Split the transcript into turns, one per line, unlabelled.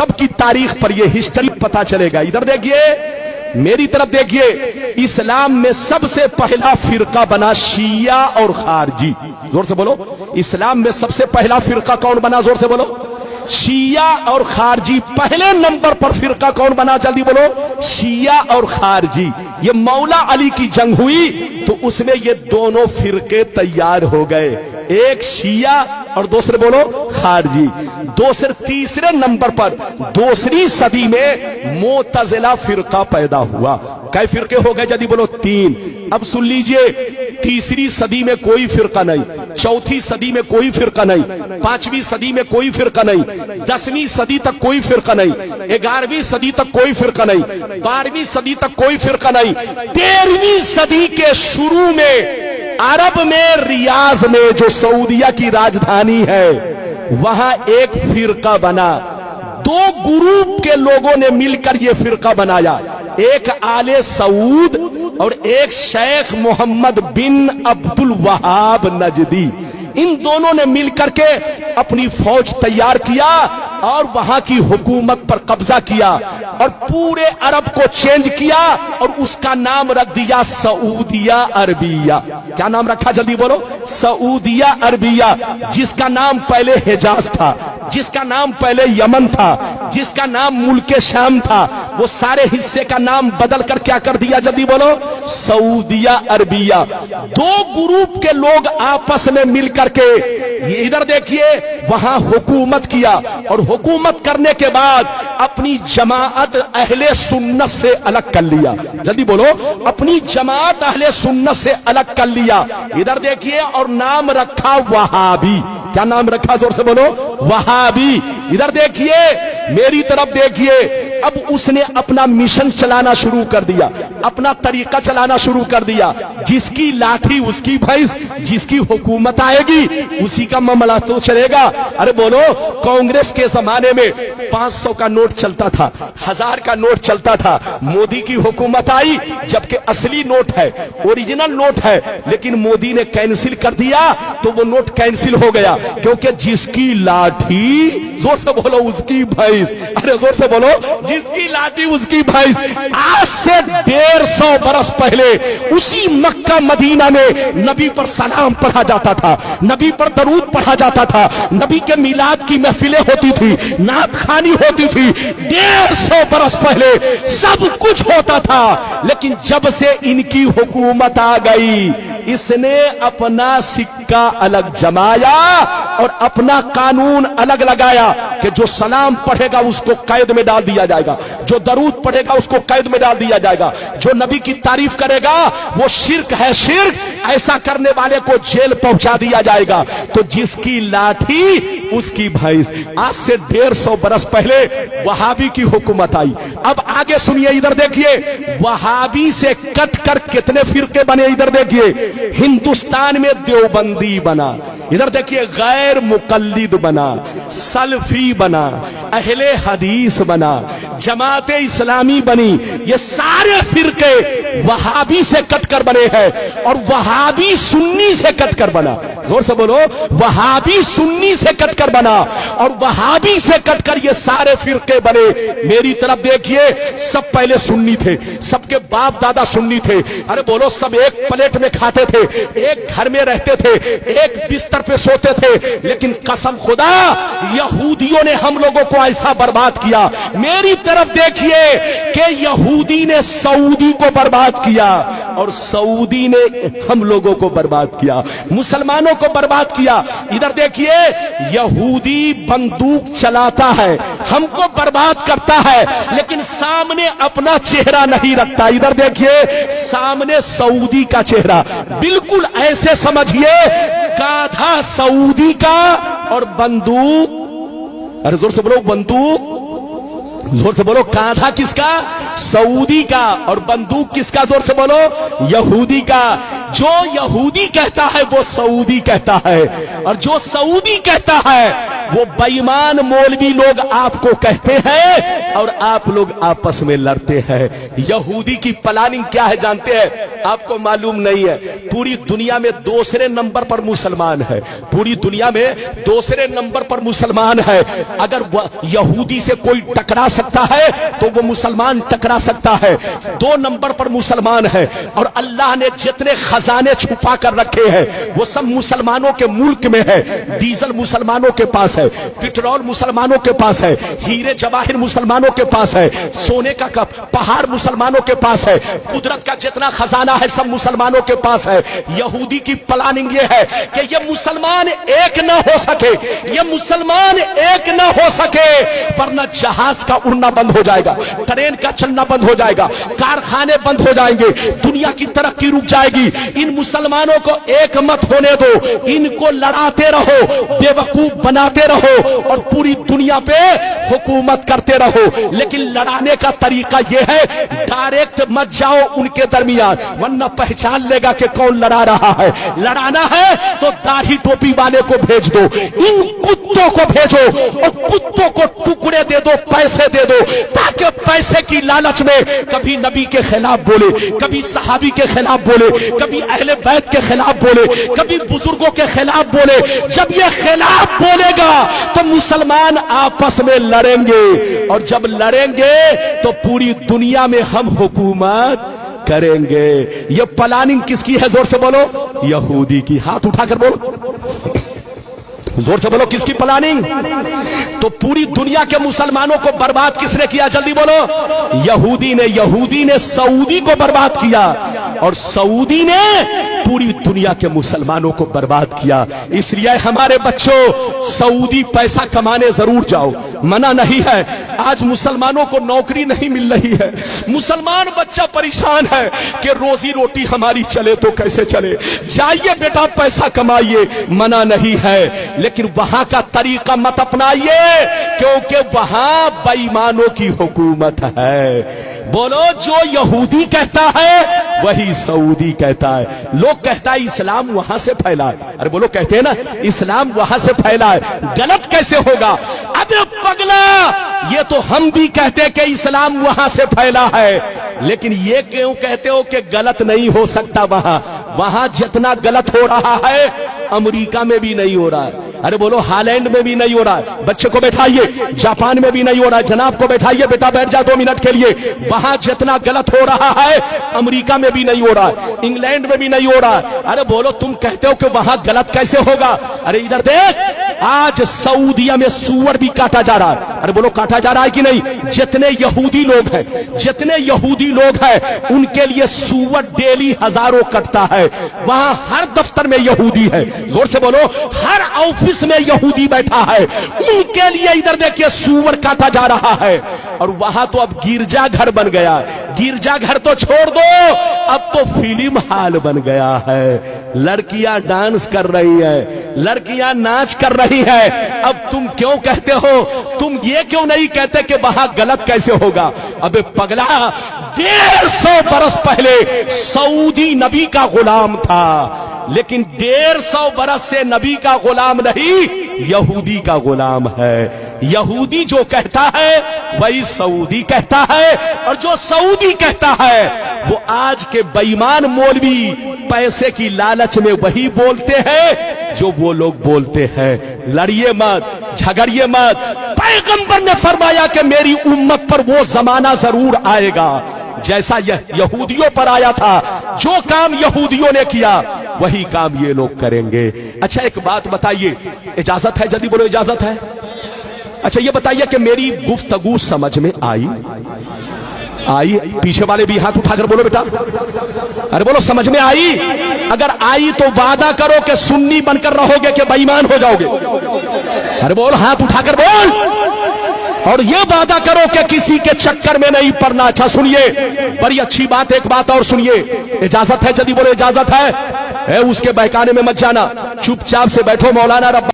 सब की तारीख पर ये हिस्ट्री पता चलेगा। इधर देखिए, मेरी तरफ देखिए, इस्लाम में सबसे पहला फिरका बना शिया और खारजी। जोर से बोलो, इस्लाम में सबसे पहला फिरका कौन बना? जोर से बोलो, शिया और खारजी। पहले नंबर पर फिरका कौन बना? जल्दी बोलो, शिया और खारजी। ये मौला अली की जंग हुई तो उसमें ये दोनों फिरके तैयार हो गए, एक शिया और दूसरे बोलो खारजी। तीसरे नंबर पर दूसरी सदी में मोतजिला फिरका पैदा हुआ। कई फिरके हो गए? जल्दी बोलो, 3। अब सुन लीजिए, तीसरी सदी में कोई फिरका नहीं, चौथी सदी में कोई फिरका नहीं, 5वीं सदी में कोई फिरका नहीं, 10वीं सदी तक कोई फिरका नहीं, 11वीं सदी तक कोई फिरका नहीं, 12वीं सदी तक कोई फिरका नहीं, 13वीं सदी के शुरू में अरब में रियाज में जो सऊदिया की राजधानी है वहां एक फिरका बना। 2 ग्रुप के लोगों ने मिलकर यह फिरका बनाया, एक आले सऊद और एक शेख मोहम्मद बिन अब्दुल वहाब नजदी। इन दोनों ने मिलकर के अपनी फौज तैयार किया और वहां की हुकूमत पर कब्जा किया और पूरे अरब को चेंज किया और उसका नाम रख दिया सऊदिया अरबिया। क्या नाम रखा? जल्दी बोलो, सऊदिया अरबिया। जिसका नाम पहले हिजाज था, जिसका नाम पहले यमन था, जिसका नाम मुल्के शाम था, वो सारे हिस्से का नाम बदल कर क्या कर दिया? जल्दी बोलो, सऊदिया अरबिया। 2 ग्रुप के लोग आपस में मिलकर के इधर देखिए वहां हुकूमत किया और हुकूमत करने के बाद अपनी जमात अहले सुन्नत से अलग कर लिया। जल्दी बोलो, अपनी जमात अहले सुन्नत से अलग कर लिया। इधर देखिए, और नाम रखा वहाबी। क्या नाम रखा? जोर से बोलो, वहाबी। इधर देखिए, मेरी तरफ देखिए, अब उसने अपना मिशन चलाना शुरू कर दिया, अपना तरीका चलाना शुरू कर दिया। जिसकी लाठी उसकी भैंस, जिसकी हुकूमत आएगी उसी का मामला तो चलेगा। अरे बोलो, कांग्रेस के जमाने में 500 का नोट चलता था, 1000 का नोट चलता था। मोदी की हुकूमत आई, जबकि असली नोट है, ओरिजिनल नोट है, लेकिन मोदी ने कैंसिल कर दिया तो वो नोट कैंसिल हो गया, क्योंकि जिसकी लाठी, जोर से बोलो, उसकी भैंस। अरे जोर से बोलो, जिसकी लाठी उसकी भैंस। आज से 150 बरस पहले उसी मक्का मदीना में नबी पर सलाम पढ़ा जाता था, नबी पर दरूद पढ़ा जाता था, नबी के मिलाद की महफिलें होती थी, नात खानी होती थी। 150 बरस पहले सब कुछ होता था, लेकिन जब से इनकी हुकूमत आ गई, इसने अपना सिक्का अलग जमाया और अपना कानून अलग लगाया कि जो सलाम पढ़ेगा उसको कैद में डाल दिया जाएगा, जो दरूद पढ़ेगा उसको कैद में डाल दिया जाएगा, जो नबी की तारीफ करेगा वो शिर्क है, शिर्क, ऐसा करने वाले को जेल पहुंचा दिया जाएगा। तो जिसकी लाठी उसकी भैंस। आज से 150 बरस पहले वहाबी की हुकूमत आई। अब आगे सुनिए, इधर देखिए, वहाबी से कट कर कितने फिरके बने। इधर देखिए, हिंदुस्तान में देवबंदी बना, इधर देखिए गैर मुकल्लिद बना, सलफी बना, अहले हदीस बना, जमाते इस्लामी बनी। ये सारे फिरके वहाबी से कटकर बने हैं और वहाबी सुन्नी से कटकर बना। जोर से बोलो, वहाबी सुन्नी से कटकर बना और वहाबी से कटकर ये सारे फिरके बने। मेरी तरफ देखिए, सब पहले सुन्नी थे, सबके बाप दादा सुन्नी थे। अरे बोलो, सब एक प्लेट में खाते थे, एक घर में रहते थे, एक बिस्तर पे सोते थे, लेकिन कसम खुदा यहूदियों ने हम लोगों को ऐसा बर्बाद किया। मेरी तरफ देखिए कि यहूदी ने सऊदी को बर्बाद किया और सऊदी ने हम लोगों को बर्बाद किया, मुसलमानों को बर्बाद किया। इधर देखिए, यहूदी बंदूक चलाता है, हमको बर्बाद करता है, लेकिन सामने अपना चेहरा नहीं रखता। इधर देखिए, सामने सऊदी का चेहरा, बिल्कुल ऐसे समझिए गाधा सऊदी का और बंदूक, अरे जोर से बोलो, बंदूक, जोर से बोलो, कांधा किसका? सऊदी का, और बंदूक किसका? जोर से बोलो, यहूदी का। जो यहूदी कहता है वो सऊदी कहता है, और जो सऊदी कहता है वो बेईमान मौलवी लोग आपको कहते हैं और आप लोग आपस में लड़ते हैं। यहूदी की प्लानिंग क्या है जानते हैं? आपको मालूम नहीं है। पूरी दुनिया में दूसरे नंबर पर मुसलमान है, पूरी दुनिया में दूसरे नंबर पर मुसलमान है। अगर यहूदी से कोई टकरा सकता है तो वो मुसलमान टकरा सकता है। 2 नंबर पर मुसलमान है और अल्लाह ने जितने खजाने छुपा कर रखे हैं वो सब मुसलमानों के मुल्क में है। डीजल मुसलमानों के पास है, पेट्रोल मुसलमानों के पास है, हीरे जवाहिर मुसलमानों के पास है, सोने का पहाड़ मुसलमानों के पास है, कुदरत का जितना खजाना है सब मुसलमानों के पास है। यहूदी की प्लानिंग ये है कि ये मुसलमान एक ना हो सके, ये मुसलमान एक ना हो सके, वरना जहाज का उड़ना बंद हो जाएगा, ट्रेन का चलना बंद हो जाएगा, कारखाने बंद हो जाएंगे, दुनिया की तरक्की रुक जाएगी। इन मुसलमानों को एक मत होने दो, इनको लड़ाते रहो, बेवकूफ बनाते रहो और पूरी दुनिया पे हुकूमत करते रहो। लेकिन लड़ाने का तरीका यह है, डायरेक्ट मत जाओ उनके दरमियान, वरना पहचान लेगा कि कौन लड़ा रहा है। लड़ाना है तो दाढ़ी टोपी वाले को भेज दो, इन कुत्तों को भेजो और कुत्तों को टुकड़े दे दो, पैसे दे दो, ताकि पैसे की लालच में कभी नबी के खिलाफ बोले, कभी सहाबी के खिलाफ बोले, कभी अहले बैत के खिलाफ बोले, कभी बुजुर्गों के खिलाफ बोले। जब ये खिलाफ बोलेगा तो मुसलमान आपस में लड़ेंगे और जब लड़ेंगे तो पूरी दुनिया में हम हुकूमत करेंगे। ये प्लानिंग किसकी है? जोर से बोलो। यहूदी की। हाथ उठाकर बोलो, जोर से बोलो, किसकी प्लानिंग? तो पूरी दुनिया के मुसलमानों को बर्बाद किसने किया? जल्दी बोलो। यहूदी ने। यहूदी ने सऊदी को बर्बाद किया और सऊदी ने पूरी दुनिया के मुसलमानों को बर्बाद किया। इसलिए हमारे बच्चों, सऊदी पैसा कमाने जरूर जाओ, मना नहीं है। आज मुसलमानों को नौकरी नहीं मिल रही है, मुसलमान बच्चा परेशान है कि रोजी रोटी हमारी चले तो कैसे चले। जाइए बेटा पैसा कमाइए, मना नहीं है, लेकिन वहां का तरीका मत अपनाइए क्योंकि वहां बेईमानों की हुकूमत है। बोलो, जो यहूदी कहता है वही सऊदी कहता है। लोग कहता है इस्लाम वहां से फैला है। अरे बोलो, कहते हैं ना इस्लाम वहां से फैला है, गलत कैसे होगा? अबे पगला, ये तो हम भी कहते हैं कि इस्लाम वहां से फैला है, लेकिन ये क्यों कहते हो कि गलत नहीं हो सकता? वहां जितना गलत हो रहा है अमेरिका में भी नहीं हो रहा है। अरे बोलो, हालैंड में भी नहीं हो रहा है। बच्चे को बैठाइए, जापान में भी नहीं हो रहा है। जनाब को बैठाइए, बेटा बैठ जा 2 मिनट के लिए। वहां जितना गलत हो रहा है अमेरिका में भी नहीं हो रहा है, इंग्लैंड में भी नहीं हो रहा है। अरे बोलो, तुम कहते हो कि वहां गलत कैसे होगा? अरे इधर देख, आज सऊदिया में सूअर भी काटा जा रहा है। अरे बोलो, काटा जा रहा है कि नहीं? जितने यहूदी लोग हैं, जितने यहूदी लोग हैं, उनके लिए सूअर डेली हजारों कटता है। वहां हर दफ्तर में यहूदी है। जोर से बोलो, हर ऑफिस में यहूदी बैठा है, उनके लिए इधर देखिए सूअर काटा जा रहा है। और वहां तो अब गिरजा घर बन गया। गिरजा घर तो छोड़ दो, अब तो फिल्म हाल बन गया है। लड़कियां डांस कर रही है, लड़कियां नाच कर रही है। अब तुम क्यों कहते हो? तुम ये क्यों नहीं कहते कि वहां गलत कैसे होगा? अबे पगला, 150 बरस पहले सऊदी नबी का गुलाम था, लेकिन 150 बरस से नबी का गुलाम नहीं, यहूदी का गुलाम है। यहूदी जो कहता है वही सऊदी कहता है, और जो सऊदी कहता है वो आज के बेईमान मौलवी पैसे की लालच में वही बोलते हैं जो वो लोग बोलते हैं। लड़िए मत, झगड़िए मत। पैगंबर ने फरमाया कि मेरी उम्मत पर वो जमाना जरूर आएगा जैसा यहूदियों पर आया था। जो काम यहूदियों ने किया वही काम ये लोग करेंगे। अच्छा, एक बात बताइए, इजाजत है? जल्दी बोलो, इजाजत है? अच्छा, ये बताइए कि मेरी गुफ्तगू समझ में आई? पीछे वाले भी हाथ उठाकर बोलो बेटा। अरे बोलो, समझ में आई? अगर आई तो वादा करो कि सुन्नी बनकर रहोगे कि बेईमान हो जाओगे? अरे बोल, हाथ उठाकर बोल। और ये वादा करो कि किसी के चक्कर में नहीं पड़ना। अच्छा सुनिए, बड़ी अच्छी बात, एक बात और सुनिए। इजाजत है? जल्दी बोलो, इजाजत है? उसके बहकाने में मत जाना, चुपचाप से बैठो। मौलाना रब्बानी